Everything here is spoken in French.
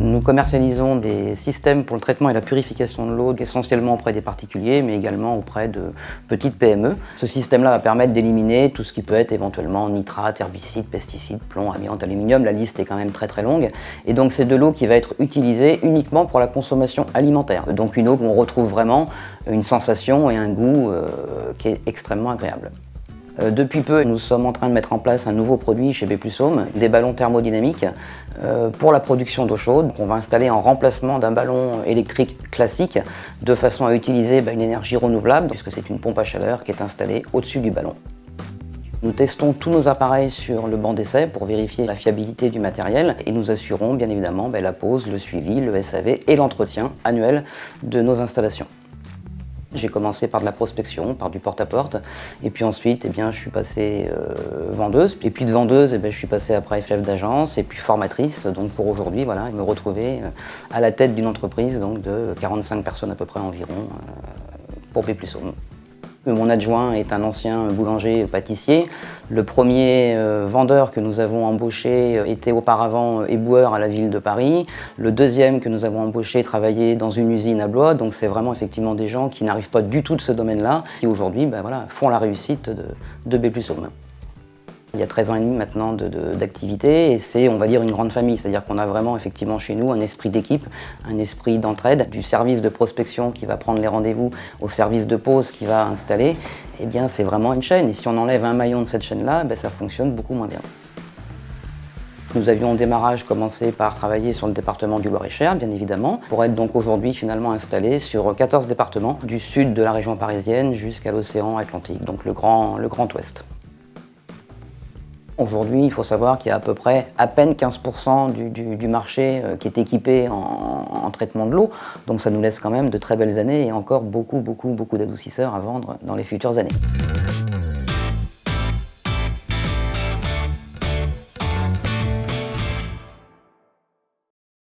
Nous commercialisons des systèmes pour le traitement et la purification de l'eau, essentiellement auprès des particuliers, mais également auprès de petites PME. Ce système-là va permettre d'éliminer tout ce qui peut être éventuellement nitrates, herbicides, pesticides, plomb, amiante, aluminium. La liste est quand même très longue. Et donc c'est de l'eau qui va être utilisée uniquement pour la consommation alimentaire. Donc une eau où on retrouve vraiment une sensation et un goût qui est extrêmement agréable. Depuis peu, nous sommes en train de mettre en place un nouveau produit chez B+Home, des ballons thermodynamiques pour la production d'eau chaude. On va installer en remplacement d'un ballon électrique classique de façon à utiliser une énergie renouvelable puisque c'est une pompe à chaleur qui est installée au-dessus du ballon. Nous testons tous nos appareils sur le banc d'essai pour vérifier la fiabilité du matériel et nous assurons bien évidemment la pose, le suivi, le SAV et l'entretien annuel de nos installations. J'ai commencé par de la prospection, par du porte-à-porte, et puis ensuite je suis passée vendeuse, et puis de vendeuse je suis passée après chef d'agence, et puis formatrice, donc pour aujourd'hui me retrouver à la tête d'une entreprise donc, de 45 personnes à peu près environ pour B+Home. Mon adjoint est un ancien boulanger-pâtissier. Le premier vendeur que nous avons embauché était auparavant éboueur à la ville de Paris. Le deuxième que nous avons embauché travaillait dans une usine à Blois. Donc c'est vraiment effectivement des gens qui n'arrivent pas du tout de ce domaine-là, qui aujourd'hui font la réussite de B+Home. Il y a 13 ans et demi maintenant d'activité et c'est, on va dire, une grande famille. C'est-à-dire qu'on a vraiment effectivement chez nous un esprit d'équipe, un esprit d'entraide, du service de prospection qui va prendre les rendez-vous au service de pause qui va installer. C'est vraiment une chaîne et si on enlève un maillon de cette chaîne-là, ça fonctionne beaucoup moins bien. Nous avions au démarrage commencé par travailler sur le département du Loir-et-Cher, bien évidemment, pour être donc aujourd'hui finalement installé sur 14 départements, du sud de la région parisienne jusqu'à l'océan Atlantique, donc le Grand Ouest. Aujourd'hui, il faut savoir qu'il y a à peine 15% du marché qui est équipé en traitement de l'eau. Donc ça nous laisse quand même de très belles années et encore beaucoup d'adoucisseurs à vendre dans les futures années.